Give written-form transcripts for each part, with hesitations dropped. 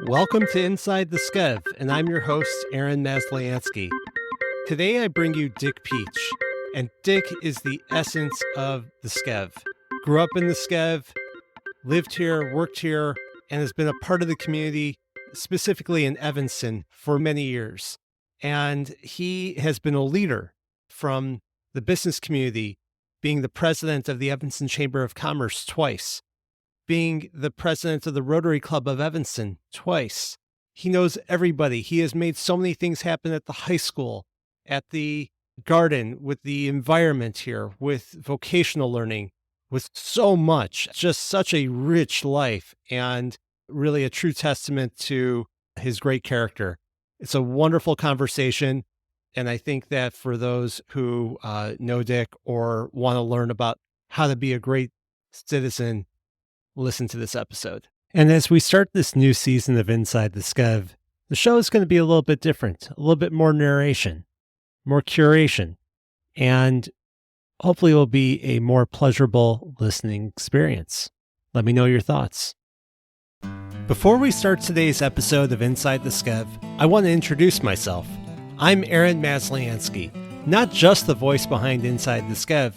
Welcome to Inside the Skev, and I'm your host, Aaron Masliansky. Today I bring you Dick Peach, and Dick is the essence of the Skev. Grew up in the Skev, lived here, worked here, and has been a part of the community, specifically in Evanston, for many years. And he has been a leader from the business community, being the president of the Evanston Chamber of Commerce twice, being the president of the Rotary Club of Evanston twice. He knows everybody. He has made so many things happen at the high school, at the garden, with the environment here, with vocational learning, with so much, just such a rich life, and really a true testament to his great character. It's a wonderful conversation. And I think that for those who know Dick or want to learn about how to be a great citizen, listen to this episode. And as we start this new season of Inside the Skev, the show is going to be a little bit different, a little bit more narration, more curation, and hopefully it will be a more pleasurable listening experience. Let me know your thoughts. Before we start today's episode of Inside the Skev, I want to introduce myself. I'm Aaron Masliansky, not just the voice behind Inside the Skev,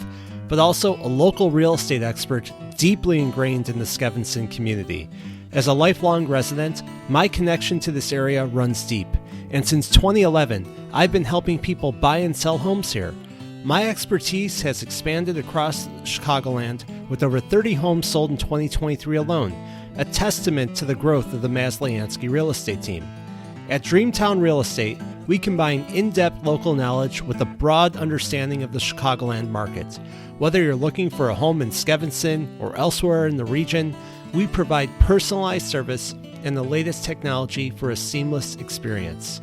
but also a local real estate expert deeply ingrained in the Skevanston community. As a lifelong resident, my connection to this area runs deep, and since 2011, I've been helping people buy and sell homes here. My expertise has expanded across Chicagoland with over 30 homes sold in 2023 alone, a testament to the growth of the Masliansky real estate team. At Dreamtown Real Estate, we combine in-depth local knowledge with a broad understanding of the Chicagoland market. Whether you're looking for a home in Skevanston or elsewhere in the region, we provide personalized service and the latest technology for a seamless experience.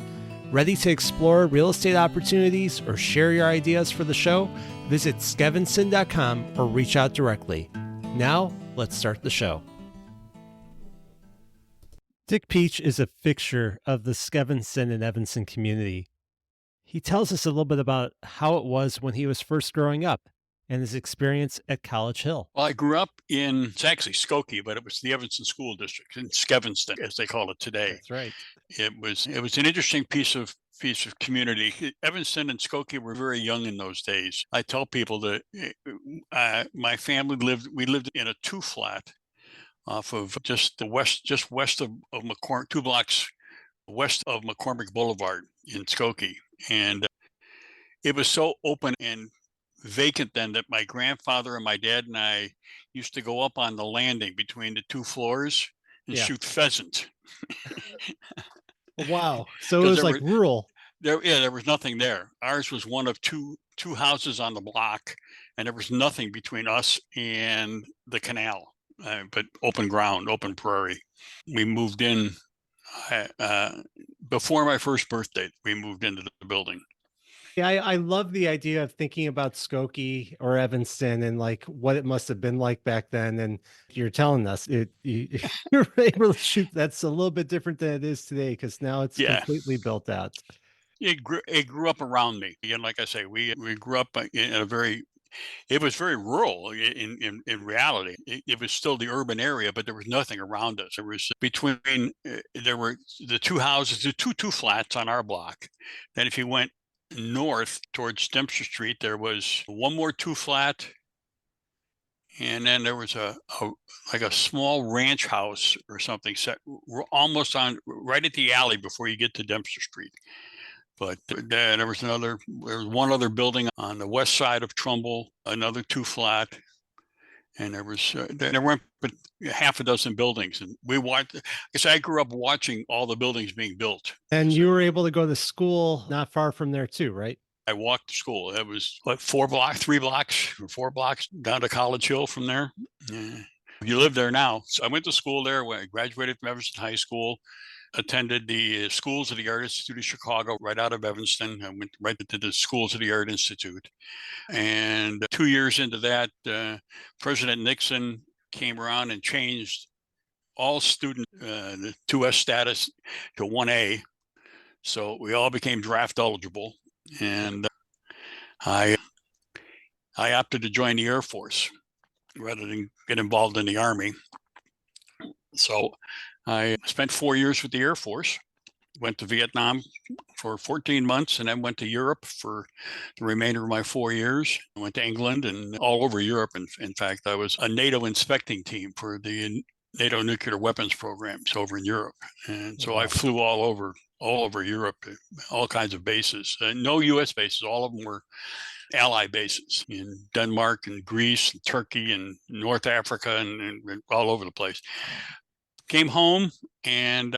Ready to explore real estate opportunities or share your ideas for the show? Visit skevanston.com or reach out directly. Now, let's start the show. Dick Peach is a fixture of the Skevanston and Evanston community. He tells us a little bit about how it was when he was first growing up and his experience at College Hill. Well, I grew up it's actually Skokie, but it was the Evanston School District in Skevanston, as they call it today. That's right. It was an interesting piece of community. Evanston and Skokie were very young in those days. I tell people that my family lived in a 2-flat off of just west of McCormick, 2 blocks west of McCormick Boulevard in Skokie. And it was so open and vacant then that my grandfather and my dad and I used to go up on the landing between the 2 floors and shoot pheasant. Wow. So it was like rural. There was nothing there. Ours was one of two houses on the block, and there was nothing between us and the canal. But open ground, open prairie. We moved in before my first birthday. We moved into the building. Yeah, I love the idea of thinking about Skokie or Evanston and like what it must have been like back then. And you're telling us you're able to shoot. That's a little bit different than it is today because now it's completely built out. It grew up around me. And like I say, we grew up in it was very rural in reality. It was still the urban area, but there was nothing around us. There was there were the 2 houses, the two flats on our block. Then if you went north towards Dempster Street, there was one more 2-flat, and then there was a small ranch house or something set almost on right at the alley before you get to Dempster Street. But there was one other building on the west side of Trumbull, another 2-flat, and there weren't but half a dozen buildings. And we watched. I grew up watching all the buildings being built. And you were able to go to school not far from there too, right? I walked to school. It was like 4 blocks down to College Hill from there. Yeah. You live there now. So I went to school there. When I graduated from Evanston High School, attended the Schools of the Art Institute of Chicago right out of Evanston. I went right to the Schools of the Art Institute. And 2 years into that, President Nixon came around and changed all student the 2S status to 1A. So we all became draft eligible. And I opted to join the Air Force rather than get involved in the Army. So I spent 4 years with the Air Force, went to Vietnam for 14 months, and then went to Europe for the remainder of my 4 years. I went to England and all over Europe. In fact, I was a NATO inspecting team for the NATO nuclear weapons programs over in Europe. And so I flew all over Europe, all kinds of bases. No U.S. bases. All of them were ally bases in Denmark and Greece and Turkey and North Africa and all over the place. Came home, and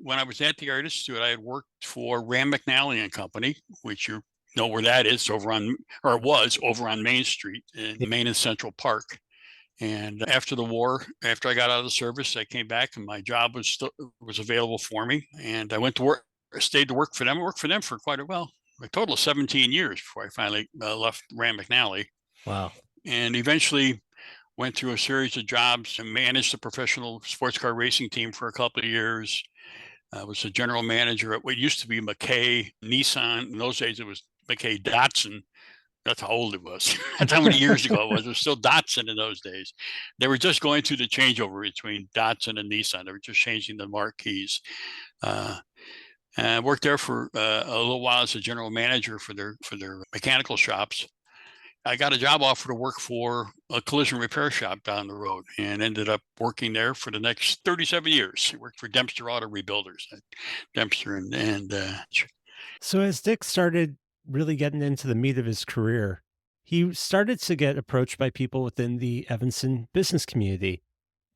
when I was at the Art Institute, I had worked for Rand McNally and Company, which you know where that is, it was over on Main Street in Main and Central Park. And after the war, after I got out of the service, I came back and my job was available for me. And I went to work, stayed to work for them. I worked for them for quite a while, a total of 17 years before I finally left Rand McNally. Wow. And eventually went through a series of jobs and managed a professional sports car racing team for a couple of years. I was a general manager at what used to be McKay Nissan. In those days, it was McKay Datsun. That's how old it was. That's how many years ago it was. It was still Datsun in those days. They were just going through the changeover between Datsun and Nissan. They were just changing the marquees. And I worked there for a little while as a general manager for their mechanical shops. I got a job offer to work for a collision repair shop down the road and ended up working there for the next 37 years. I worked for Dempster Auto Rebuilders at Dempster and So as Dick started really getting into the meat of his career, he started to get approached by people within the Evanston business community,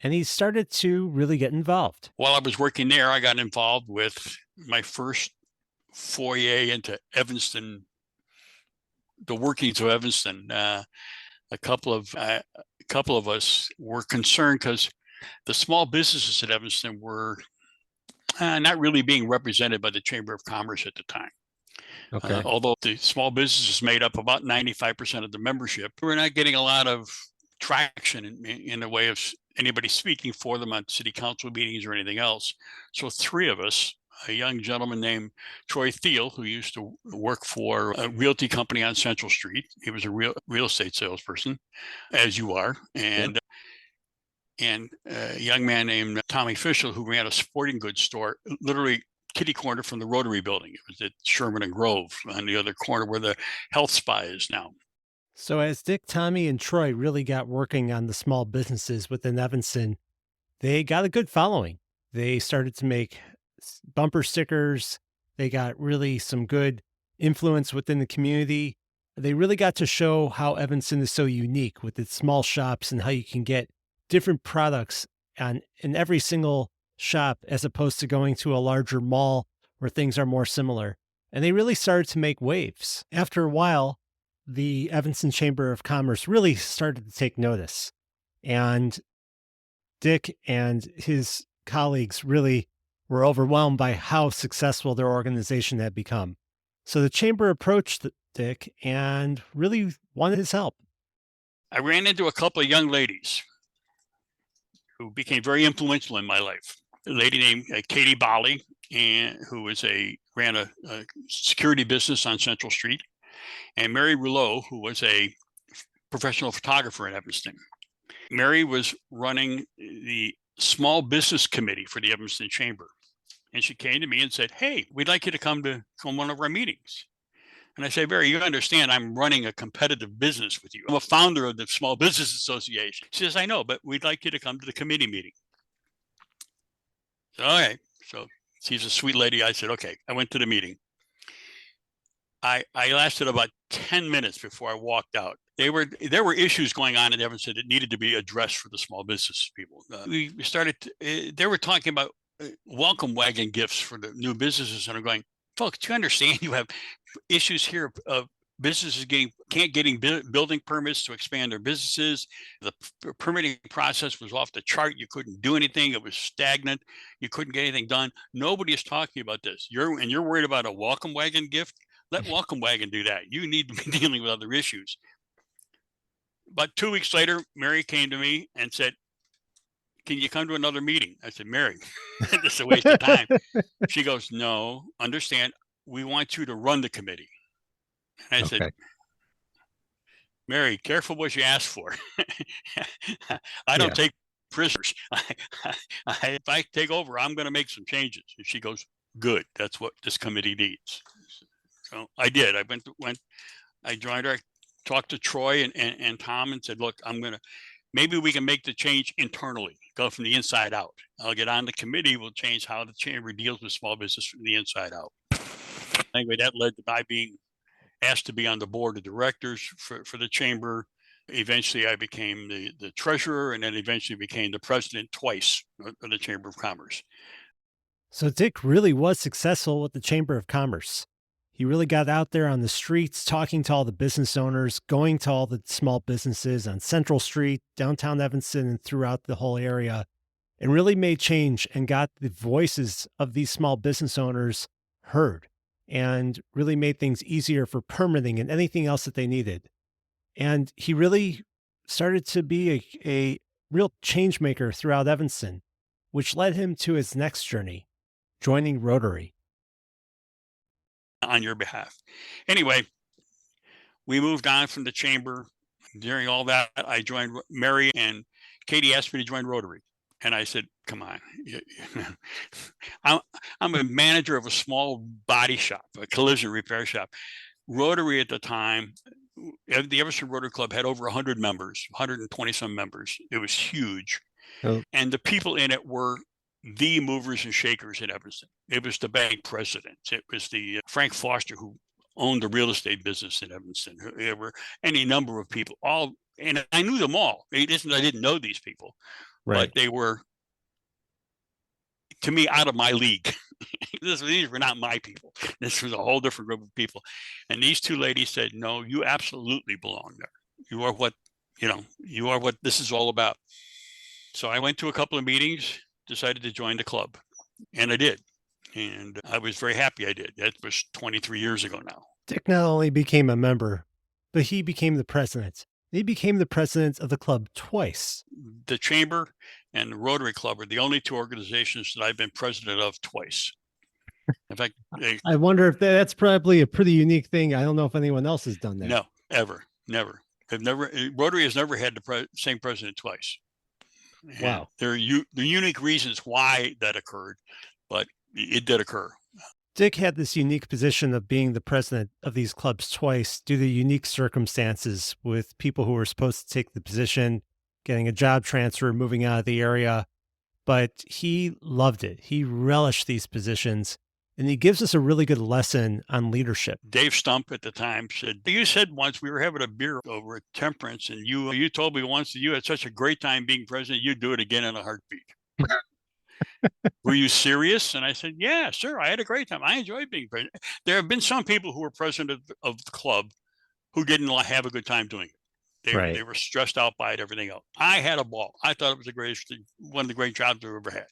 and he started to really get involved. While I was working there, I got involved with my first foray into Evanston, the workings of Evanston. A couple of us were concerned because the small businesses at Evanston were not really being represented by the Chamber of Commerce at the time. Okay. Although the small businesses made up about 95% of the membership, we're not getting a lot of traction in the way of anybody speaking for them on city council meetings or anything else. So three of us, a young gentleman named Troy Thiel, who used to work for a realty company on Central Street. He was a real estate salesperson, as you are. And a young man named Tommy Fischel, who ran a sporting goods store, literally kitty corner from the Rotary Building. It was at Sherman and Grove on the other corner where the health spa is now. So as Dick, Tommy, and Troy really got working on the small businesses within Evanston, they got a good following. They started to make bumper stickers. They got really some good influence within the community. They really got to show how Evanston is so unique with its small shops and how you can get different products in every single shop as opposed to going to a larger mall where things are more similar. And they really started to make waves. After a while, the Evanston Chamber of Commerce really started to take notice. And Dick and his colleagues really were overwhelmed by how successful their organization had become. So the chamber approached Dick and really wanted his help. I ran into a couple of young ladies who became very influential in my life. A lady named Katie Bali, who ran a security business on Central Street, and Mary Rouleau, who was a professional photographer in Evanston. Mary was running the small business committee for the Evanston Chamber. And she came to me and said, "Hey, we'd like you to come to one of our meetings." And I said, "Mary, you understand I'm running a competitive business with you. I'm a founder of the Small Business Association." She says, "I know, but we'd like you to come to the committee meeting." So, all right. So she's a sweet lady. I said, okay. I went to the meeting. I lasted about 10 minutes before I walked out. There were issues going on in Evanston that needed to be addressed for the small business people. We started, they were talking about welcome wagon gifts for the new businesses. And I'm going, folks, do you understand you have issues here of businesses getting building permits to expand their businesses? The permitting process was off the chart. You couldn't do anything. It was stagnant. You couldn't get anything done. Nobody is talking about this. You're worried about a welcome wagon gift? Let welcome wagon do that. You need to be dealing with other issues. About 2 weeks later, Mary came to me and said, "Can you come to another meeting?" I said, "Mary, this is a waste of time." She goes, "No, understand. We want you to run the committee." And I said, "Mary, careful what you ask for." I don't take prisoners. If I take over, I'm going to make some changes. And she goes, good. That's what this committee needs. So I did. I joined her. I talked to Troy and Tom and said, look, maybe we can make the change internally, go from the inside out. I'll get on the committee. We'll change how the chamber deals with small business from the inside out. Anyway, that led to my being asked to be on the board of directors for the chamber. Eventually, I became the treasurer, and then eventually became the president twice of the Chamber of Commerce. So Dick really was successful with the Chamber of Commerce. He really got out there on the streets, talking to all the business owners, going to all the small businesses on Central Street, downtown Evanston, and throughout the whole area, and really made change and got the voices of these small business owners heard, and really made things easier for permitting and anything else that they needed. And he really started to be a real change maker throughout Evanston, which led him to his next journey, joining Rotary. On your behalf. Anyway, we moved on from the chamber. During all that, I joined Mary, and Katie asked me to join Rotary. And I said, come on. I'm a manager of a small body shop, a collision repair shop. Rotary at the time, the Evanston Rotary Club had over 100 members, 120 some members. It was huge. Oh. And the people in it were the movers and shakers in Evanston. It was the bank presidents. It was the Frank Foster, who owned the real estate business in Evanston. There were any number of people, and I knew them all. It isn't I didn't know these people, Right. but they were, to me, out of my league. These were not my people. This was a whole different group of people. And these two ladies said, no, you absolutely belong there. You are what this is all about. So I went to a couple of meetings, decided to join the club, and I did. And I was very happy I did. That was 23 years ago now. Dick not only became a member, but he became the president. He became the president of the club twice. The Chamber and the Rotary Club are the only two organizations that I've been president of twice. In fact, I wonder if that's probably a pretty unique thing. I don't know if anyone else has done that. No, ever, never. Rotary has never had the same president twice. And wow. There are the unique reasons why that occurred, but it did occur. Dick had this unique position of being the president of these clubs twice due to unique circumstances with people who were supposed to take the position, getting a job transfer, moving out of the area. But he loved it. He relished these positions, and he gives us a really good lesson on leadership. Dave Stump at the time said, you said once we were having a beer over at Temperance, and you told me once that you had such a great time being president, you'd do it again in a heartbeat. Were you serious? And I said, yeah, sir, I had a great time. I enjoyed being president. There have been some people who were president of the club who didn't have a good time doing it. They were stressed out by it, everything else. I had a ball. I thought it was one of the great jobs I've ever had.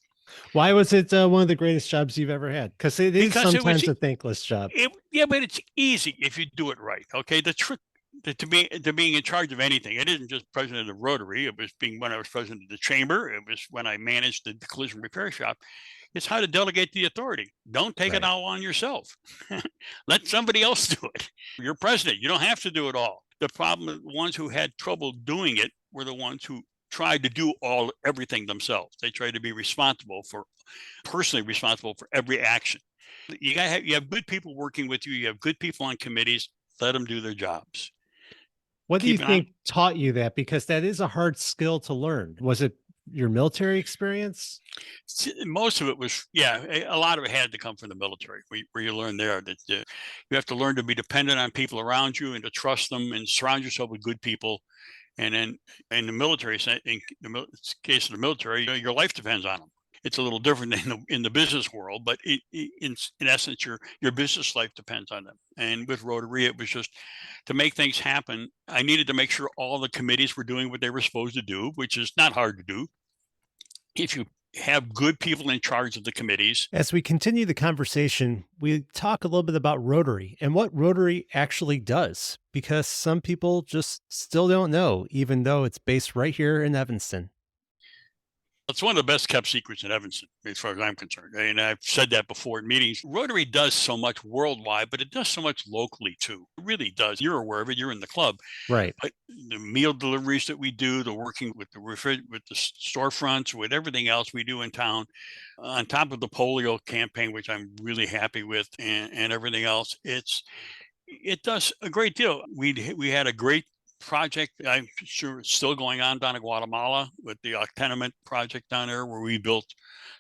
Why was it one of the greatest jobs you've ever had? Because it is sometimes a thankless job. Yeah, but it's easy if you do it right. Okay, the trick to being in charge of anything, it isn't just president of Rotary. It was when I was president of the chamber. It was when I managed the collision repair shop. It's how to delegate the authority. Don't take it all on yourself. Let somebody else do it. You're president. You don't have to do it all. The problem, the ones who had trouble doing it were the ones who tried to do everything themselves. They tried to be personally responsible for every action. You have good people working with you. You have good people on committees. Let them do their jobs. What do you think taught you that? Because that is a hard skill to learn. Was it your military experience? Most of it was, a lot of it had to come from the military, where you learn there that you have to learn to be dependent on people around you and to trust them and surround yourself with good people. And then in the military, in the case of the military, your life depends on them. It's a little different than in the business world, but in essence, your business life depends on them. And with Rotary, it was just to make things happen. I needed to make sure all the committees were doing what they were supposed to do, which is not hard to do if you have good people in charge of the committees. As we continue the conversation, we talk a little bit about Rotary and what Rotary actually does, because some people just still don't know, even though it's based right here in Evanston. It's one of the best kept secrets in Evanston, as far as I'm concerned. And I've said that before in meetings. Rotary does so much worldwide, but it does so much locally too. It really does. You're aware of it. You're in the club. Right. But the meal deliveries that we do, the working with the storefronts, with everything else we do in town, on top of the polio campaign, which I'm really happy with, and everything else, it does a great deal. We had a great project. I'm sure it's still going on down in Guatemala with the tenement project down there, where we built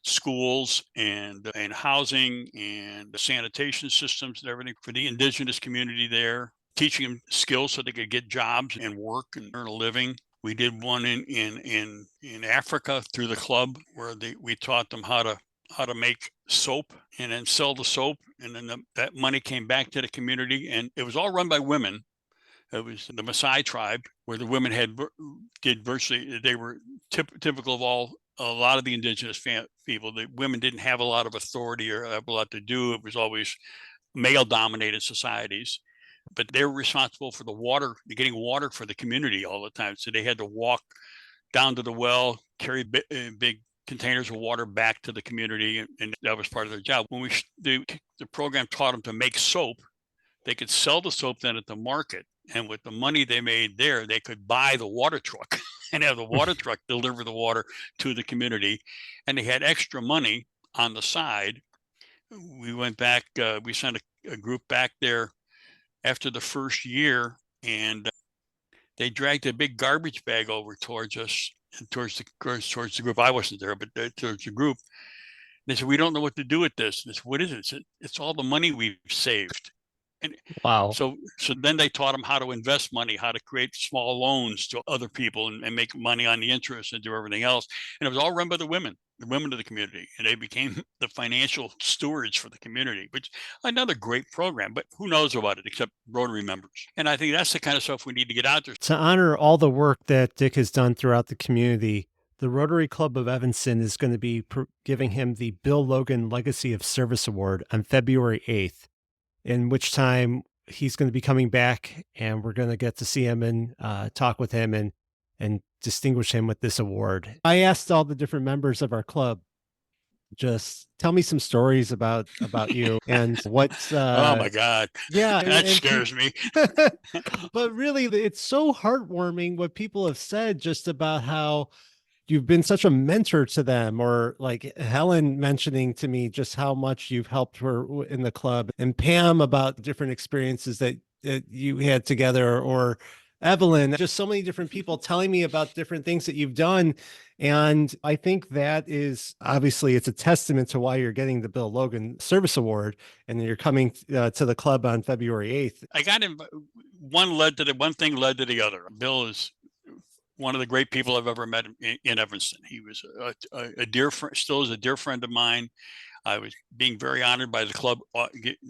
schools and housing and sanitation systems and everything for the indigenous community there, teaching them skills so they could get jobs and work and earn a living. We did one in Africa through the club, where we taught them how to make soap and then sell the soap, and then that money came back to the community, and it was all run by women. It was the Maasai tribe, where the women did virtually, they were typical of a lot of the indigenous people. The women didn't have a lot of authority or have a lot to do. It was always male-dominated societies, but they were responsible for getting water for the community all the time. So they had to walk down to the well, carry big containers of water back to the community, and that was part of their job. When the program taught them to make soap, they could sell the soap then at the market, and with the money they made there, they could buy the water truck and have the water truck deliver the water to the community, and they had extra money on the side. We went back, we sent a group back there after the first year, and they dragged a big garbage bag over towards us, towards the group. I wasn't there, but towards the group. They said, "We don't know what to do with this." And I said, "What is it?" It's all the money we've saved. And wow. So then they taught them how to invest money, how to create small loans to other people and make money on the interest and do everything else. And it was all run by the women of the community. And they became the financial stewards for the community, which another great program, but who knows about it except Rotary members. And I think that's the kind of stuff we need to get out there. To honor all the work that Dick has done throughout the community, the Rotary Club of Evanston is going to be giving him the Bill Logan Legacy of Service Award on February 8th, in which time he's going to be coming back, and we're going to get to see him and talk with him and distinguish him with this award. I asked all the different members of our club, just tell me some stories about you and what's oh my God. Yeah, that scares me. But really, it's so heartwarming what people have said just about how you've been such a mentor to them, or like Helen mentioning to me just how much you've helped her in the club, and Pam about different experiences that you had together, or Evelyn, just so many different people telling me about different things that you've done. And I think that is obviously, it's a testament to why you're getting the Bill Logan Service Award, and you're coming to the club on February 8th. I got him. One thing led to the other. Bill is one of the great people I've ever met in Evanston. He was a dear friend, still is a dear friend of mine. I was being very honored by the club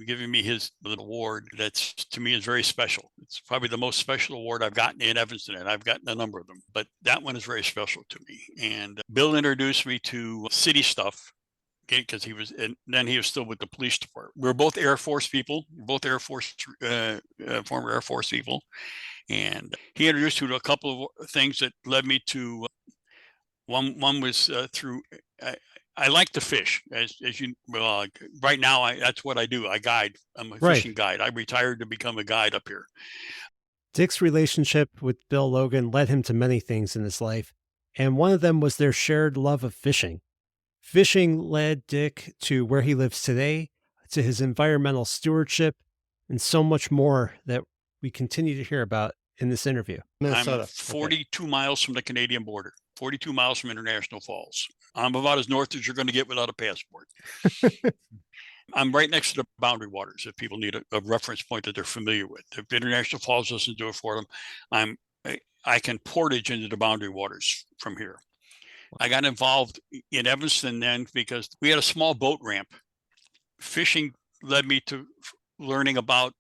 giving me his little award. That's, to me, is very special. It's probably the most special award I've gotten in Evanston, and I've gotten a number of them, but that one is very special to me. And Bill introduced me to city stuff, because he was still with the police department. We're both Air Force people, former Air Force people. And he introduced me to a couple of things that led me to, one was through, I like to fish, as you, right now, that's what I do. I guide. I'm a fishing guide. I retired to become a guide up here. Dick's relationship with Bill Logan led him to many things in his life, and one of them was their shared love of fishing. Fishing led Dick to where he lives today, to his environmental stewardship, and so much more that we continue to hear about in this interview. Minnesota. I'm 42 miles from the Canadian border, 42 miles from International Falls. I'm about as north as you're going to get without a passport. I'm right next to the boundary waters, if people need a reference point that they're familiar with. If International Falls doesn't do it for them, I can portage into the boundary waters from here. I got involved in Evanston then because we had a small boat ramp. Fishing led me to learning about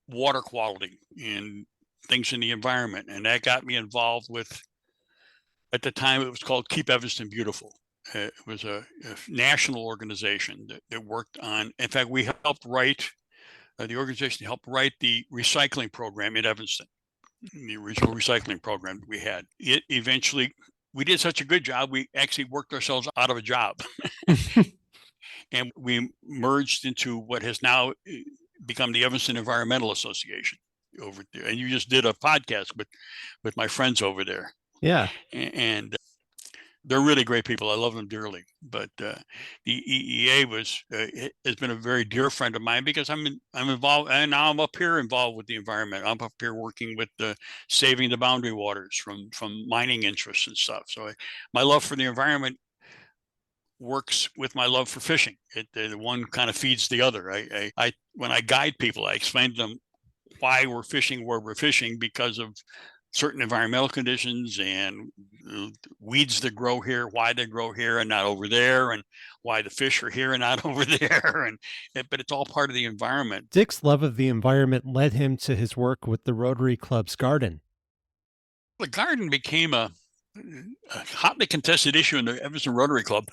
water quality and things in the environment. And that got me involved with, at the time, it was called Keep Evanston Beautiful. It was a national organization that worked on, in fact, we helped write, the organization helped write the recycling program in Evanston, the original recycling program that we had. It eventually we did such a good job, we actually worked ourselves out of a job. And we merged into what has now become the Evanston Environmental Association over there. And you just did a podcast with my friends over there. Yeah. And they're really great people. I love them dearly. But the EEA has been a very dear friend of mine because I'm involved, and now I'm up here involved with the environment. I'm up here working with saving the boundary waters from mining interests and stuff. So my love for the environment works with my love for fishing. The one kind of feeds the other. I when I guide people, I explain to them why we're fishing where we're fishing because of certain environmental conditions and weeds that grow here, why they grow here and not over there, and why the fish are here and not over there. But it's all part of the environment. Dick's love of the environment led him to his work with the Rotary Club's garden. The garden became a hotly contested issue in the Evanston Rotary Club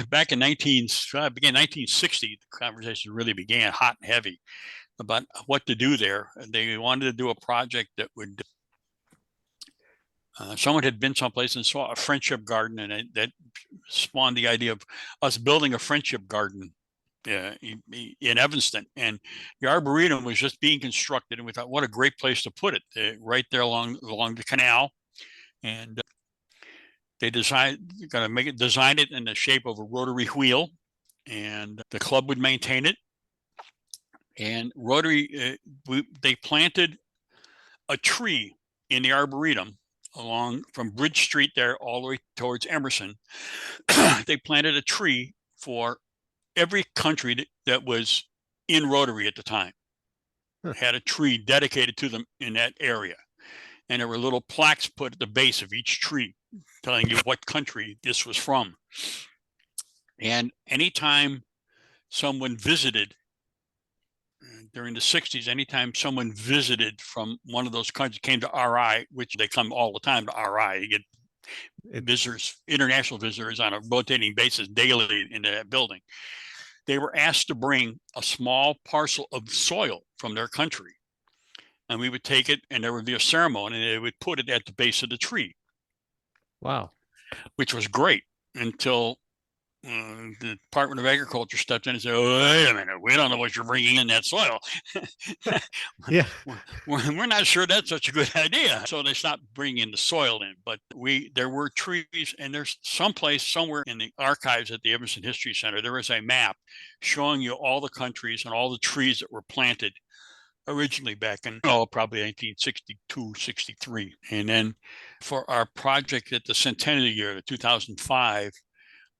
back in 1960. The conversation really began hot and heavy about what to do there. They wanted to do a project that would someone had been someplace and saw a friendship garden, and that spawned the idea of us building a friendship garden in Evanston. And the Arboretum was just being constructed, and we thought, what a great place to put it, right there along the canal. And they decided design it in the shape of a rotary wheel, and the club would maintain it. And Rotary, they planted a tree in the Arboretum along from Bridge Street there all the way towards Emerson. They planted a tree for every country that was in Rotary at the time. Had a tree dedicated to them in that area. And there were little plaques put at the base of each tree telling you what country this was from. And anytime someone visited during the 60s, anytime someone visited from one of those countries, came to RI, which they come all the time to RI, you get visitors, international visitors on a rotating basis daily in that building. They were asked to bring a small parcel of soil from their country. And we would take it, and there would be a ceremony, and they would put it at the base of the tree. Wow. Which was great until the Department of Agriculture stepped in and said, oh, wait a minute, we don't know what you're bringing in that soil. Yeah. We're not sure that's such a good idea. So they stopped bringing the soil in. But there were trees, and there's someplace, somewhere in the archives at the Evanston History Center, there is a map showing you all the countries and all the trees that were planted originally back in, probably 1962, 63. And then for our project at the centennial year, the 2005,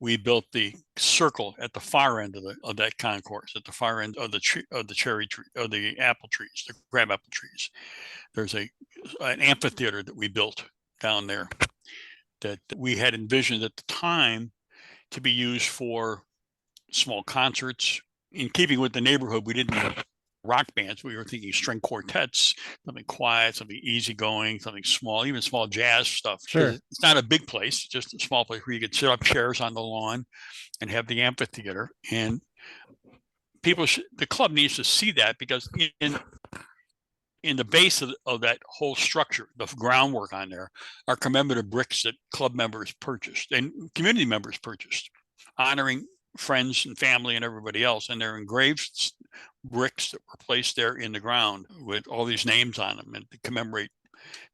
we built the circle at the far end of that concourse, at the far end of the cherry tree, of the apple trees, the crab apple trees. There's an amphitheater that we built down there that we had envisioned at the time to be used for small concerts. In keeping with the neighborhood, we didn't have rock bands. We were thinking string quartets, something quiet, something easygoing, something small, even small jazz stuff. Sure. It's not a big place, just a small place where you could sit up chairs on the lawn and have the amphitheater. And the club needs to see that, because in the base of that whole structure, the groundwork on there, are commemorative bricks that club members purchased and community members purchased, honoring friends and family and everybody else. And they're engraved bricks that were placed there in the ground with all these names on them and to commemorate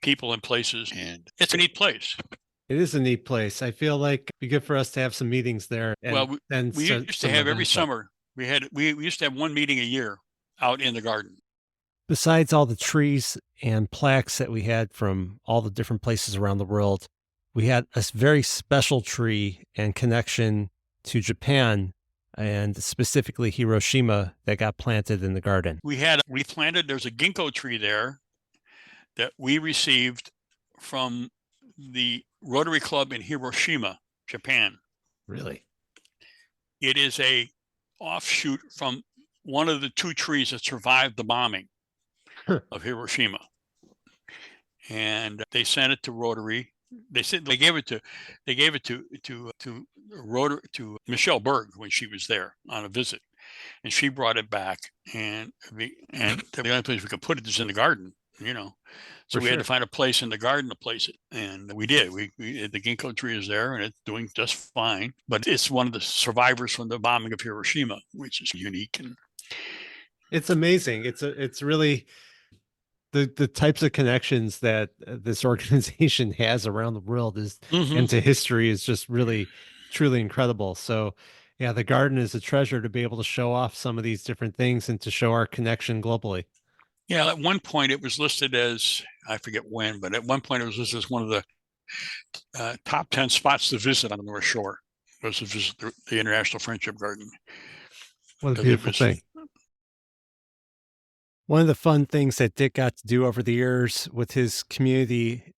people and places. And it's a neat place. It is a neat place. I feel like it'd be good for us to have some meetings there. We used to have every summer. We used to have one meeting a year out in the garden. Besides all the trees and plaques that we had from all the different places around the world, we had a very special tree and connection to Japan, and specifically Hiroshima, that got planted in the garden. We planted, there's a ginkgo tree there that we received from the Rotary Club in Hiroshima, Japan. Really? It is a offshoot from one of the two trees that survived the bombing of Hiroshima. And they sent it to Rotary. They gave it to Michelle Berg when she was there on a visit, and she brought it back. And the only place we could put it is in the garden. So For we had to sure. find a place in the garden to place it. And we did. The ginkgo tree is there and it's doing just fine. But it's one of the survivors from the bombing of Hiroshima, which is unique. And It's amazing. It's really the types of connections that this organization has around the world is Mhm. into history is just really truly incredible. So yeah, the garden is a treasure to be able to show off some of these different things and to show our connection globally. Yeah, at one point it was listed as, I forget when, but at one point it was listed as one of the top 10 spots to visit on the North Shore, was to visit the International Friendship Garden. What a Because it beautiful was, thing. One of the fun things that Dick got to do over the years with his community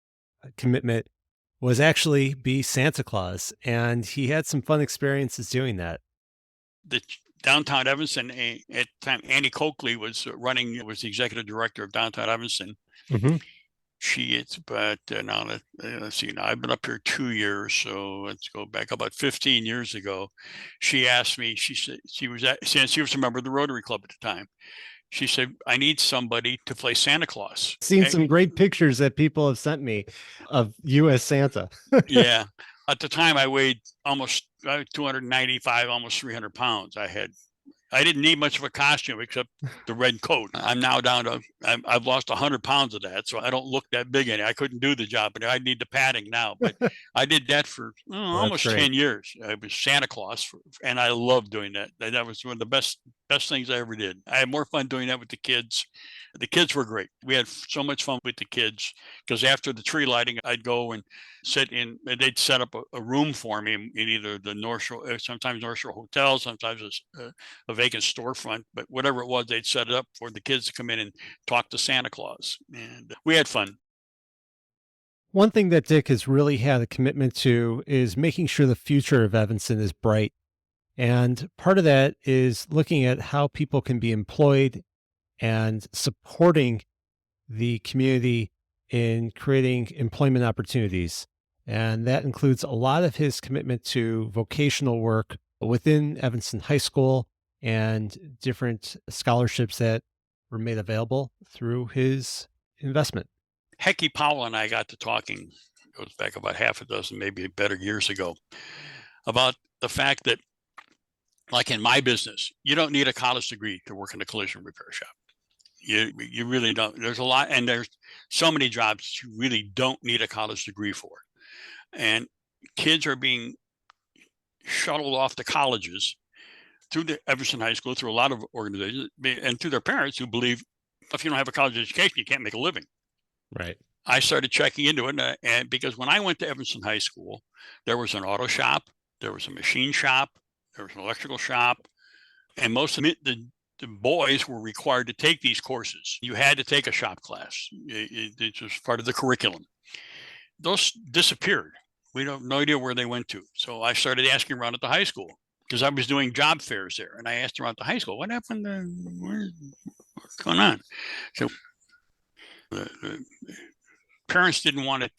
commitment was actually be Santa Claus. And he had some fun experiences doing that. the downtown Evanston, at the time, Annie Coakley was the executive director of downtown Evanston. Mm-hmm. But now let's see. Now I've been up here 2 years, so let's go back about 15 years ago. She asked me. She said since she was a member of the Rotary Club at the time. She said, "I need somebody to play Santa Claus." Seen some great pictures that people have sent me of you as Santa. Yeah, at the time I weighed almost 295, almost 300 pounds. I didn't need much of a costume except the red coat. I'm now down to, I've lost 100 pounds of that, so I don't look that big anymore. I couldn't do the job, but I need the padding now. But I did that for Well, that's almost great. 10 years. I was Santa Claus, and I loved doing that. That was one of the best things I ever did. I had more fun doing that with the kids. The kids were great. We had so much fun with the kids because after the tree lighting, I'd go and sit in, they'd set up a room for me in either the North Shore, sometimes North Shore Hotel, sometimes a vacant storefront, but whatever it was, they'd set it up for the kids to come in and talk to Santa Claus. And we had fun. One thing that Dick has really had a commitment to is making sure the future of Evanston is bright. And part of that is looking at how people can be employed and supporting the community in creating employment opportunities. And that includes a lot of his commitment to vocational work within Evanston High School and different scholarships that were made available through his investment. Hecky Powell and I got to talking, it goes back about half a dozen, maybe better years ago, about the fact that, like in my business, you don't need a college degree to work in a collision repair shop. You really don't. There's a lot, and there's so many jobs you really don't need a college degree for. And kids are being shuttled off to colleges through the Evanston High School, through a lot of organizations, and through their parents who believe if you don't have a college education, you can't make a living. Right. I started checking into it, and because when I went to Evanston High School, there was an auto shop, there was a machine shop, there was an electrical shop, and most of the boys were required to take these courses. You had to take a shop class. It was part of the curriculum. Those disappeared. We have no idea where they went to. So I started asking around at the high school because I was doing job fairs there. And I asked around at the high school, what happened? What's going on? So the parents didn't want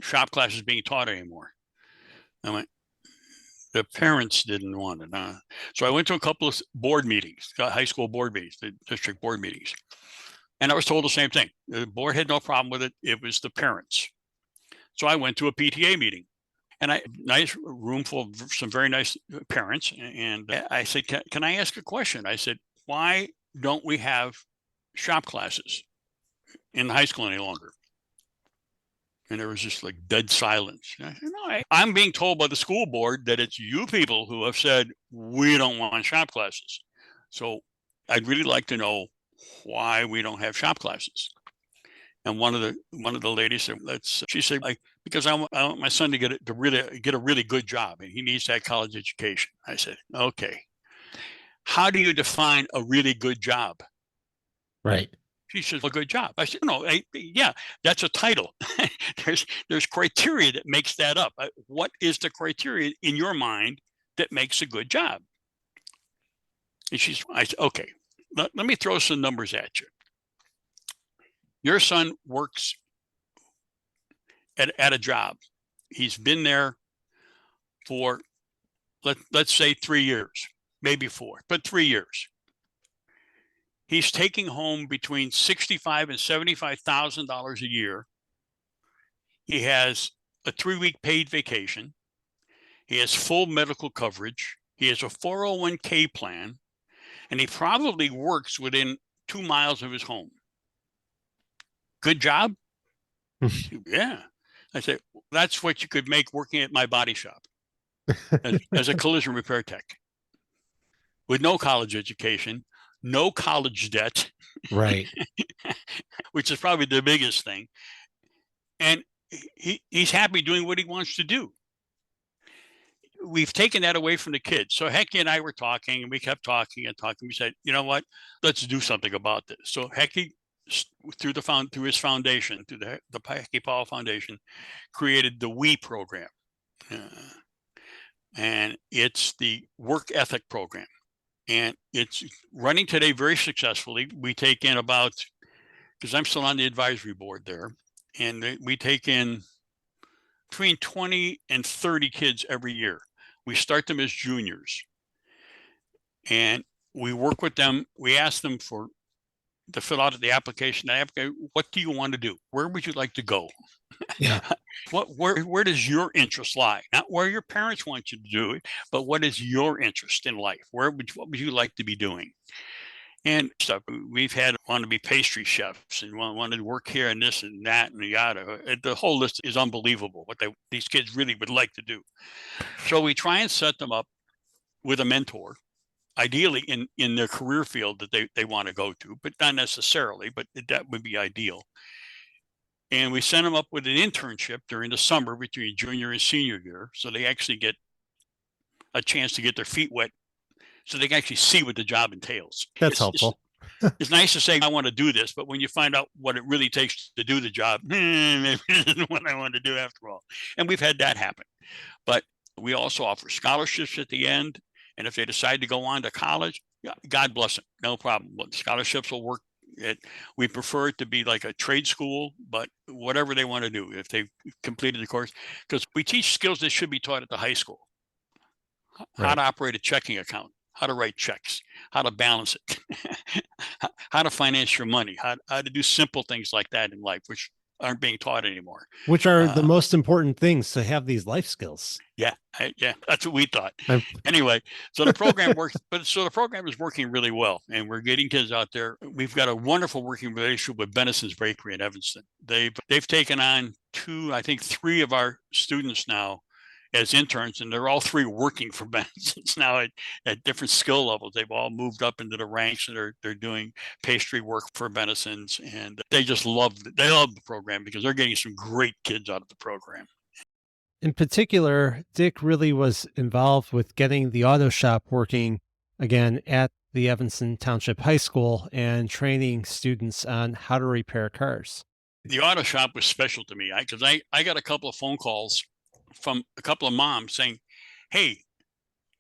shop classes being taught anymore. I went, the parents didn't want it. So I went to a couple of board meetings, high school board meetings, the district board meetings. And I was told the same thing. The board had no problem with it. It was the parents. So I went to a PTA meeting, and nice room full of some very nice parents. And I said, can I ask a question? I said, why don't we have shop classes in high school any longer? And there was just like dead silence. I said, no, I'm being told by the school board that it's you people who have said we don't want shop classes. So I'd really like to know why we don't have shop classes. And one of the ladies said, she said, because I want my son to get a really good job, and he needs that college education. I said, okay, how do you define a really good job? Right. She says, a good job. I said, no, yeah, that's a title. there's criteria that makes that up. What is the criteria in your mind that makes a good job? And I said, okay, let me throw some numbers at you. Your son works at a job. He's been there for, let's say 3 years, maybe 4, but 3 years. He's taking home between $65,000 and $75,000 a year. He has a 3-week paid vacation. He has full medical coverage. He has a 401k plan, and he probably works within 2 miles of his home. Good job? Yeah. I said, that's what you could make working at my body shop as a collision repair tech with no college education, no college debt. Right. Which is probably the biggest thing. And he's happy doing what he wants to do. We've taken that away from the kids. So Hecky and I were talking, and we kept talking and talking. We said, you know what? Let's do something about this. So Hecky, through his foundation, through the Hecky Powell Foundation, created the WE program. And it's the work ethic program. And it's running today very successfully. We take in about, because I'm still on the advisory board there, and we take in between 20 and 30 kids every year. We start them as juniors, and we work with them. We ask them to fill out the application. What do you want to do? Where would you like to go? Yeah. Where does your interest lie? Not where your parents want you to do it, but what is your interest in life? What would you like to be doing? And stuff. We've had want to be pastry chefs and want to work here and this and that and yada. The whole list is unbelievable what these kids really would like to do. So we try and set them up with a mentor, ideally in their career field that they want to go to, but not necessarily, but that would be ideal. And we send them up with an internship during the summer between junior and senior year, so they actually get a chance to get their feet wet, so they can actually see what the job entails. That's helpful. It's nice to say, I want to do this, but when you find out what it really takes to do the job, maybe this isn't what I want to do after all. And we've had that happen. But we also offer scholarships at the end. And if they decide to go on to college, God bless them. No problem. But scholarships will work. We prefer it to be like a trade school, but whatever they want to do, if they've completed the course, because we teach skills that should be taught at the high school. How to operate a checking account, how to write checks, how to balance it, how to finance your money, how to do simple things like that in life, which aren't being taught anymore. Which are the most important things to have these life skills. Yeah, that's what we thought. Anyway, so the program works, the program is working really well, and we're getting kids out there. We've got a wonderful working relationship with Benison's Bakery in Evanston. They've taken on 3 of our students now as interns, and they're all 3 working for Benison's now at different skill levels. They've all moved up into the ranks, and they're doing pastry work for Benison's, and they just love the program because they're getting some great kids out of the program. In particular, Dick really was involved with getting the auto shop working again at the Evanston Township High School and training students on how to repair cars. The auto shop was special to me because I got a couple of phone calls from a couple of moms saying, "Hey,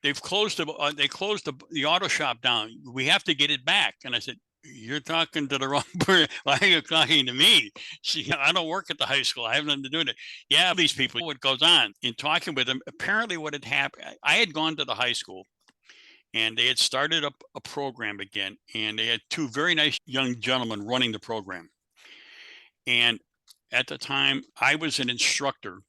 they've closed the auto shop down. We have to get it back." And I said, "You're talking to the wrong person. Why are you talking to me? See, I don't work at the high school. I have nothing to do with it." Yeah, these people, what goes on in talking with them, apparently what had happened, I had gone to the high school and they had started up a program again, and they had 2 very nice young gentlemen running the program. And at the time, I was an instructor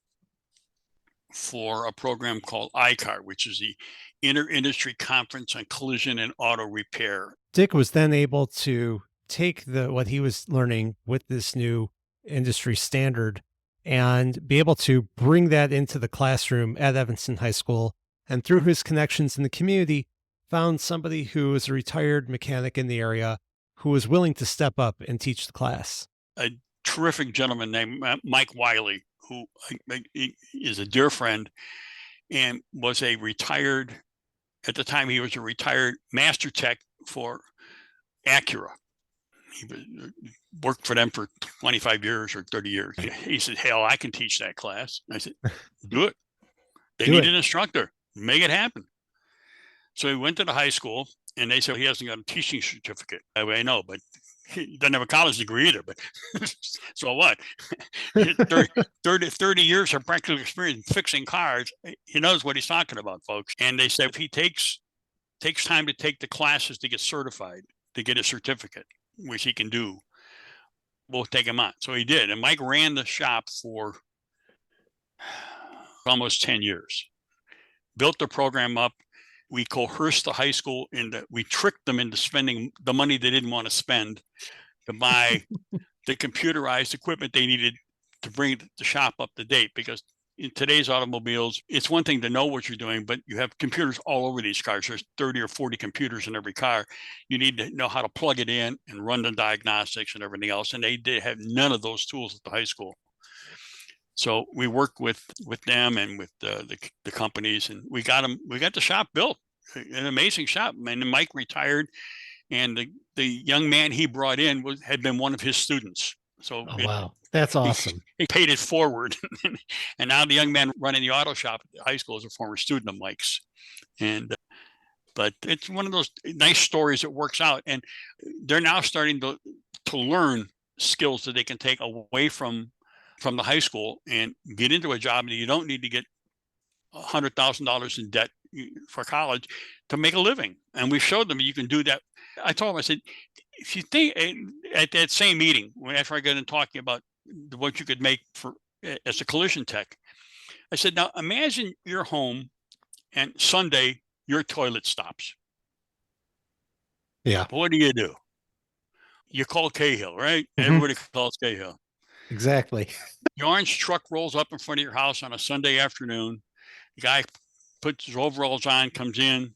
for a program called ICAR, which is the Inter-Industry Conference on Collision and Auto Repair. Dick was then able to take what he was learning with this new industry standard and be able to bring that into the classroom at Evanston High School. And through his connections in the community, found somebody who was a retired mechanic in the area who was willing to step up and teach the class. A terrific gentleman named Mike Wiley, who is a dear friend and was at the time, he was a retired master tech for Acura. He worked for them for 25 years or 30 years. He said, "Hell, I can teach that class." I said, "Do it. They need an instructor. Make it happen." So he went to the high school, and they said he hasn't got a teaching certificate. I know, but he doesn't have a college degree either. But so what? 30 years of practical experience fixing cars. He knows what he's talking about, folks. And they said if he takes time to take the classes to get certified, to get a certificate, which he can do, we'll take him on. So he did. And Mike ran the shop for almost 10 years, built the program up. We coerced the high school we tricked them into spending the money they didn't want to spend to buy the computerized equipment they needed to bring the shop up to date. Because in today's automobiles, it's one thing to know what you're doing, but you have computers all over these cars. There's 30 or 40 computers in every car. You need to know how to plug it in and run the diagnostics and everything else. And they did have none of those tools at the high school. So we worked with them and with the companies, and we got the shop built, an amazing shop. And then Mike retired, and the young man he brought in had been one of his students. So wow, that's awesome. He paid it forward. And now the young man running the auto shop at high school is a former student of Mike's. And but it's one of those nice stories that works out. And they're now starting to learn skills that they can take away from the high school and get into a job, and you don't need to get $100,000 in debt for college to make a living. And we showed them you can do that. I told them, I said, if you think at that same meeting, after I got in talking about what you could make as a collision tech, I said, now imagine you're home and Sunday your toilet stops. Yeah. What do? You call Cahill, right? Mm-hmm. Everybody calls Cahill. Exactly. The orange truck rolls up in front of your house on a Sunday afternoon. The guy puts his overalls on, comes in,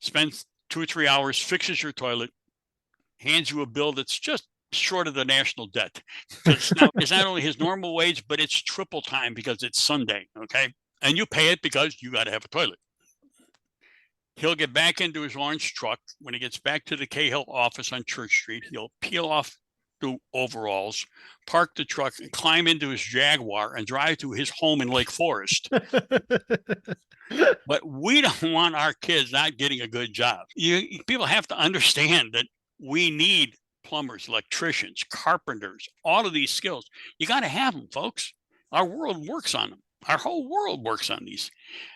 spends 2 or 3 hours, fixes your toilet, hands you a bill that's just short of the national debt. It's not only his normal wage, but it's triple time because it's Sunday, okay? And you pay it because you got to have a toilet. He'll get back into his orange truck. When he gets back to the Cahill office on Church Street, he'll peel off the overalls, park the truck, and climb into his Jaguar and drive to his home in Lake Forest. But we don't want our kids not getting a good job. People have to understand that we need plumbers, electricians, carpenters, all of these skills. You got to have them, folks. Our world works on them. Our whole world works on these.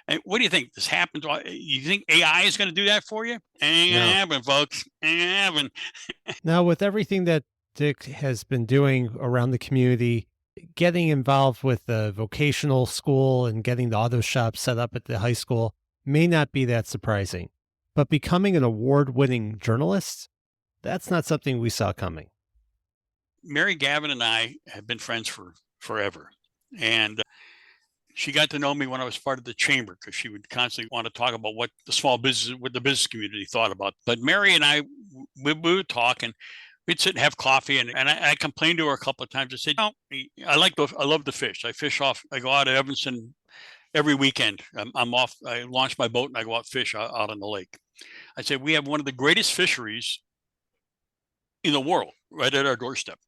And what do you think? This happens? You think AI is going to do that for you? Ain't going to happen, folks. Ain't going to happen. Now, with everything that Dick has been doing around the community, getting involved with the vocational school and getting the auto shop set up at the high school may not be that surprising. But becoming an award-winning journalist, that's not something we saw coming. Mary Gavin and I have been friends for forever. And she got to know me when I was part of the chamber because she would constantly want to talk about what the business community thought about. But Mary and I, we would talk, and we'd sit and have coffee. And I complained to her a couple of times. I said, I love to fish. I go out to Evanston every weekend. I'm off. I launch my boat and I go out fish out on the lake. I said, we have one of the greatest fisheries in the world right at our doorstep.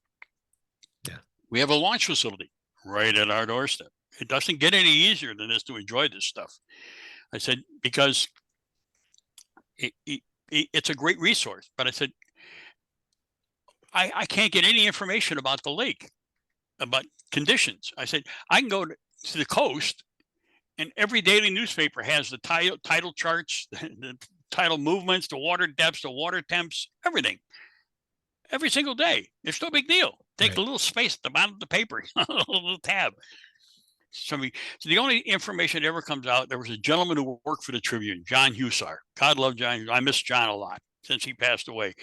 Yeah. We have a launch facility right at our doorstep. It doesn't get any easier than this to enjoy this stuff. I said, because it's a great resource. But I said, I can't get any information about the lake, about conditions. I said, I can go to the coast, and every daily newspaper has the tidal charts, the tidal movements, the water depths, the water temps, everything. Every single day. It's no big deal. Take a little space at the bottom of the paper, a little tab. So the only information that ever comes out, there was a gentleman who worked for the Tribune, John Hussar. God love John. I miss John a lot since he passed away.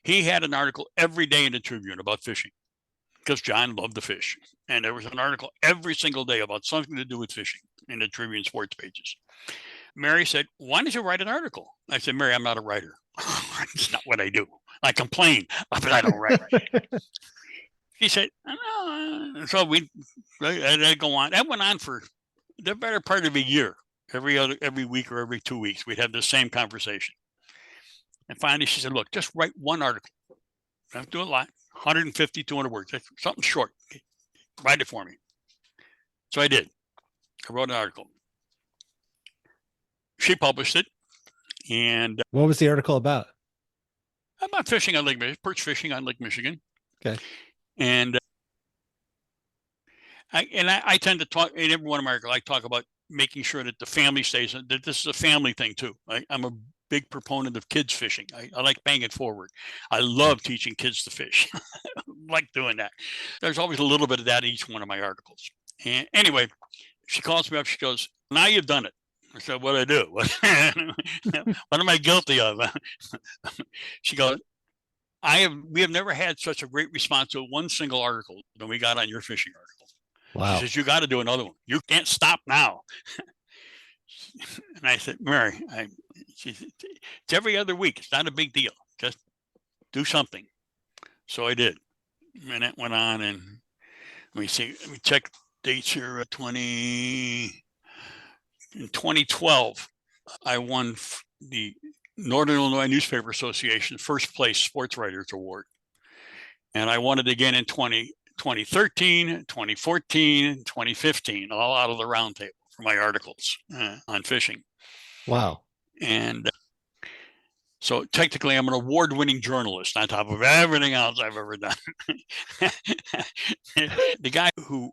He had an article every day in the Tribune about fishing because John loved to fish. And there was an article every single day about something to do with fishing in the Tribune sports pages. Mary said, why don't you write an article? I said, Mary, I'm not a writer. It's not what I do. I complain, but I don't write. She said, oh. So I go on. That went on for the better part of a year. Every week or every 2 weeks, we'd have the same conversation. And finally, she said, look, just write one article. Don't do a lot, 150, 200 words, something short. Write it for me. So I did. I wrote an article. She published it. And what was the article about? About fishing on Lake Michigan, perch fishing on Lake Michigan. Okay. And I tend to talk in every one of my articles. I talk about making sure that the family stays. That this is a family thing too. I'm a big proponent of kids fishing. I like paying it forward. I love teaching kids to fish. Like doing that. There's always a little bit of that in each one of my articles. And anyway, she calls me up. She goes, "Now you've done it." I said, "What do I do? What am I guilty of?" She goes, "We have never had such a great response to one single article than we got on your fishing article." Wow. She says, "You got to do another one. You can't stop now." And I said, "Mary," she said, "it's every other week. It's not a big deal. Just do something." So I did. And it went on, and let me check dates here. In 2012, I won the Northern Illinois Newspaper Association First Place Sports Writers Award. And I won it again in 2013, 2014, 2015, all out of the round table for my articles on fishing. Wow. And so technically, I'm an award-winning journalist on top of everything else I've ever done. The guy who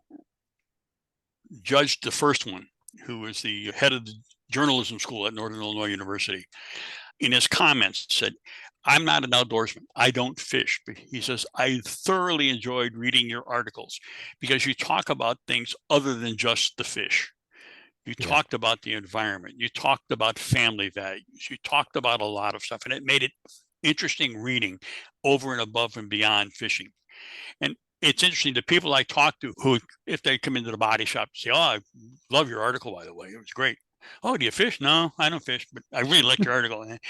judged the first one, who was the head of the journalism school at Northern Illinois University, in his comments said, "I'm not an outdoorsman. I don't fish." But he says, "I thoroughly enjoyed reading your articles because you talk about things other than just the fish. You talked about the environment. You talked about family values. You talked about a lot of stuff, and it made it interesting reading over and above and beyond fishing." And it's interesting, the people I talk to who, if they come into the body shop, say, "Oh, I love your article, by the way. It was great." "Oh, do you fish?" "No, I don't fish, but I really like your article." And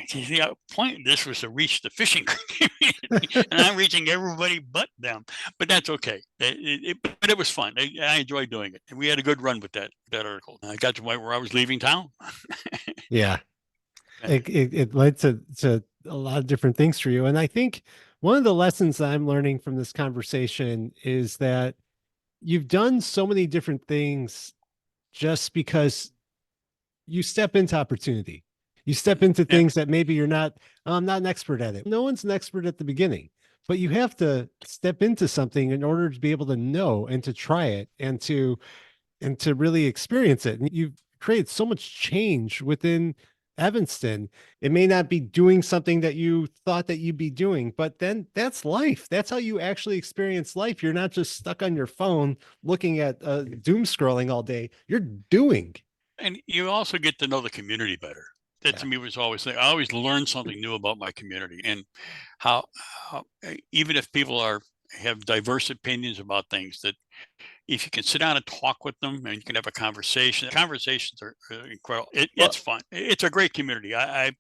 the point of this was to reach the fishing community, and I'm reaching everybody but them. But that's okay. But it was fun. I enjoyed doing it. And we had a good run with that article. I got to the point where I was leaving town. Yeah. It led to a lot of different things for you. And I think one of the lessons that I'm learning from this conversation is that you've done so many different things just because you step into opportunity. You step into things that maybe you're not, I'm not an expert at it. No one's an expert at the beginning, but you have to step into something in order to be able to know and to try it and to really experience it. And you've created so much change within Evanston. It may not be doing something that you thought that you'd be doing, but then that's life. That's how you actually experience life. You're not just stuck on your phone looking at doom scrolling all day. You're doing. And you also get to know the community better. That to me was always, I always learn something new about my community, and how even if people have diverse opinions about things, that if you can sit down and talk with them and you can have a conversation, conversations are incredible. It's fun. It's a great community. I've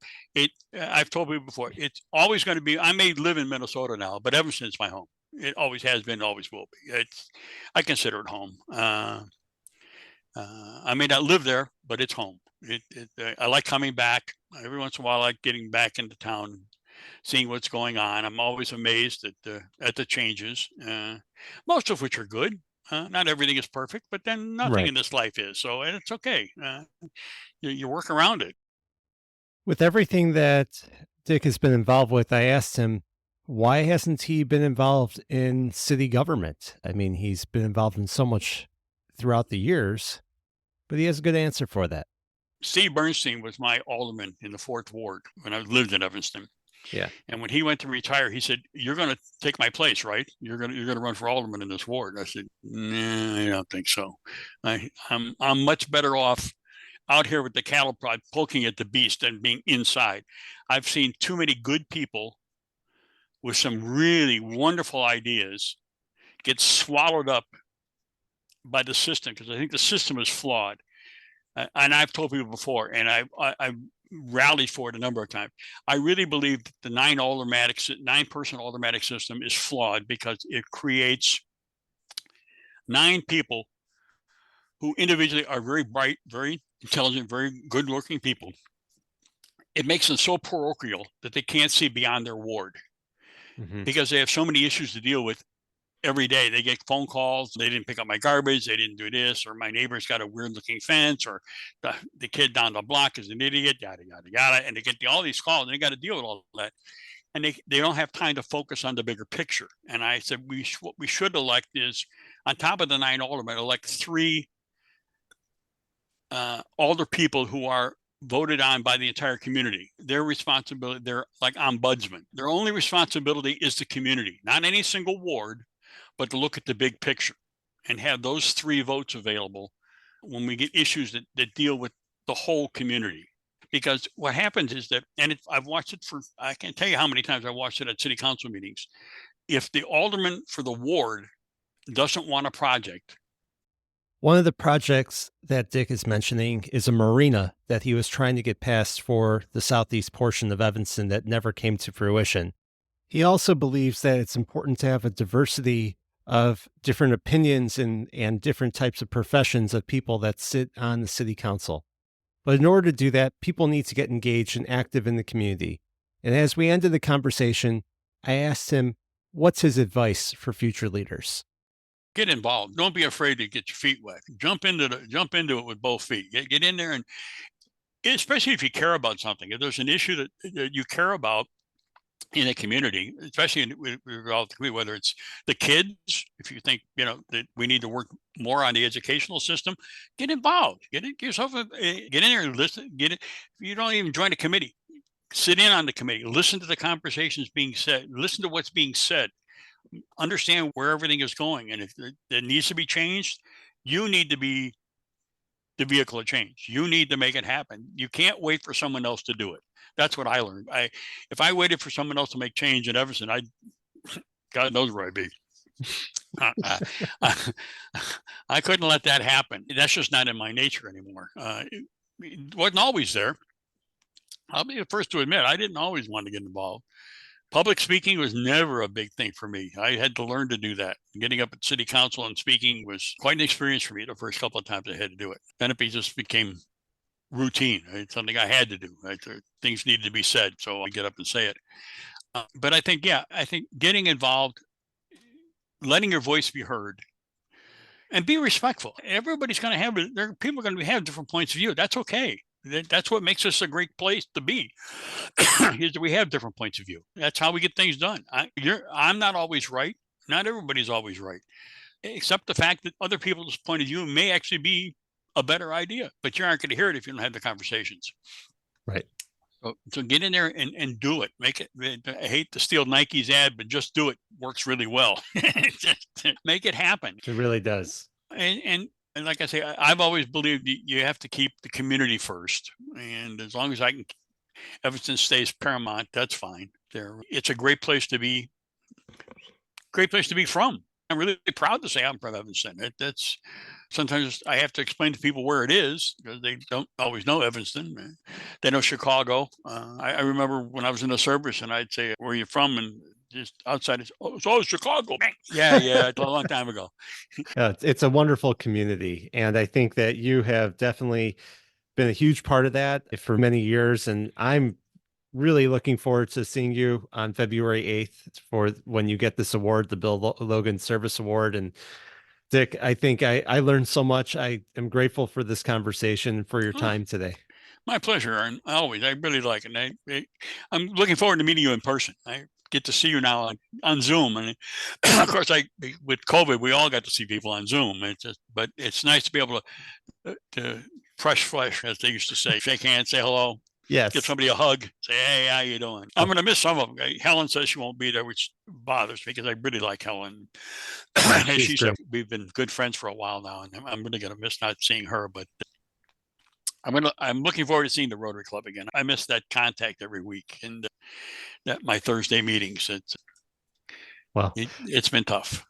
told people before, it's always going to be, I may live in Minnesota now, but Evanston is my home. It always has been, always will be. I consider it home. I may not live there, but it's home. I like coming back. Every once in a while, I like getting back into town, seeing what's going on. I'm always amazed at the changes, most of which are good. Not everything is perfect, but then nothing in this life is. So, and it's okay. You work around it. With everything that Dick has been involved with, I asked him, why hasn't he been involved in city government? I mean, he's been involved in so much throughout the years, but he has a good answer for that. Steve Bernstein was my alderman in the 4th Ward when I lived in Evanston. Yeah. And when he went to retire, he said, "You're going to take my place, right? You're going to run for alderman in this ward." I said, "Nah, I don't think so. I'm much better off out here with the cattle prod poking at the beast than being inside. I've seen too many good people with some really wonderful ideas get swallowed up by the system, because I think the system is flawed." And I've told people before, and I rallied for it a number of times. I really believe that the 9-person aldermanic system is flawed because it creates 9 people who individually are very bright, very intelligent, very good-looking people. It makes them so parochial that they can't see beyond their ward, because they have so many issues to deal with every day. They get phone calls. They didn't pick up my garbage. They didn't do this, or my neighbor's got a weird looking fence, or the kid down the block is an idiot, yada, yada, yada. And they get all these calls, and they got to deal with all that. And they don't have time to focus on the bigger picture. And I said, what we should elect is, on top of the 9 aldermen, elect 3 alder people who are voted on by the entire community. Their responsibility, they're like ombudsman. Their only responsibility is the community, not any single ward, but to look at the big picture and have those 3 votes available when we get issues that deal with the whole community. Because what happens is that, and I've watched it I can't tell you how many times I watched it at city council meetings. If the alderman for the ward doesn't want a project. One of the projects that Dick is mentioning is a marina that he was trying to get passed for the southeast portion of Evanston that never came to fruition. He also believes that it's important to have a diversity of different opinions and different types of professions of people that sit on the city council. But in order to do that, people need to get engaged and active in the community. And as we ended the conversation, I asked him, what's his advice for future leaders? Get involved. Don't be afraid to get your feet wet. Jump into it with both feet. Get in there, and especially if you care about something. If there's an issue that you care about in a community, especially whether it's the kids, if you think that we need to work more on the educational system, get involved. Get in there and listen. If you don't even join a committee, sit in on the committee. Listen to the conversations being said. Listen to what's being said. Understand where everything is going, and if there needs to be changed, you need to be the vehicle of change. You need to make it happen. You can't wait for someone else to do it. That's what I learned. If I waited for someone else to make change in Evanston, God knows where I'd be. I couldn't let that happen. That's just not in my nature anymore. It wasn't always there. I'll be the first to admit I didn't always want to get involved. Public speaking was never a big thing for me. I had to learn to do that. Getting up at city council and speaking was quite an experience for me the first couple of times I had to do it. Then it just became routine. It's something I had to do. Things needed to be said, so I get up and say it. But I think getting involved, letting your voice be heard, and be respectful. Everybody's going to have, people are going to have different points of view. That's okay. That's what makes us a great place to be, is that we have different points of view. That's how we get things done. I'm not always right. Not everybody's always right, except the fact that other people's point of view may actually be a better idea, but you aren't going to hear it if you don't have the conversations. Right. So get in there and do it. Make it. I hate to steal Nike's ad, but just do it. Works really well. Just make it happen. It really does. And like I say, I've always believed you have to keep the community first. And as long as Evanston stays paramount, that's fine. It's a great place to be. Great place to be from. I'm really proud to say I'm from Evanston. That's sometimes I have to explain to people where it is because they don't always know Evanston. They know Chicago. I remember when I was in the service and I'd say, "Where are you from?" And just outside, it's Chicago. Yeah, it's a long time ago. It's a wonderful community. And I think that you have definitely been a huge part of that for many years. And I'm really looking forward to seeing you on February 8th for when you get this award, the Bill Logan Service Award. And Dick, I think I learned so much. I am grateful for this conversation and for your time today. My pleasure, Aaron. Always. I really like it. I'm looking forward to meeting you in person. I get to see you now on Zoom. And of course, with COVID, we all got to see people on Zoom. But it's nice to be able to fresh flesh, as they used to say, shake hands, say hello. Yes. Give somebody a hug. Say, hey, how you doing? I'm going to miss some of them. Helen says she won't be there, which bothers me because I really like Helen. She said we've been good friends for a while now, and I'm really going to miss not seeing her. But I'm looking forward to seeing the Rotary Club again. I miss that contact every week and my Thursday meetings. It's been tough.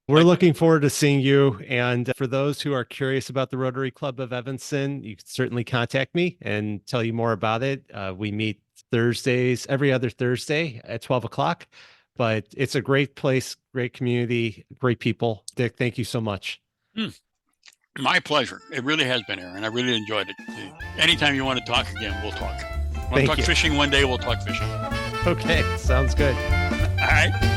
We're looking forward to seeing you. And for those who are curious about the Rotary Club of Evanston, you can certainly contact me and tell you more about it. We meet Thursdays, every other Thursday at 12 o'clock. But it's a great place, great community, great people. Dick, thank you so much. My pleasure. It really has been, Aaron. I really enjoyed it. Anytime you want to talk again, we'll talk. Want to talk fishing one day, we'll talk fishing. Okay, sounds good. All right.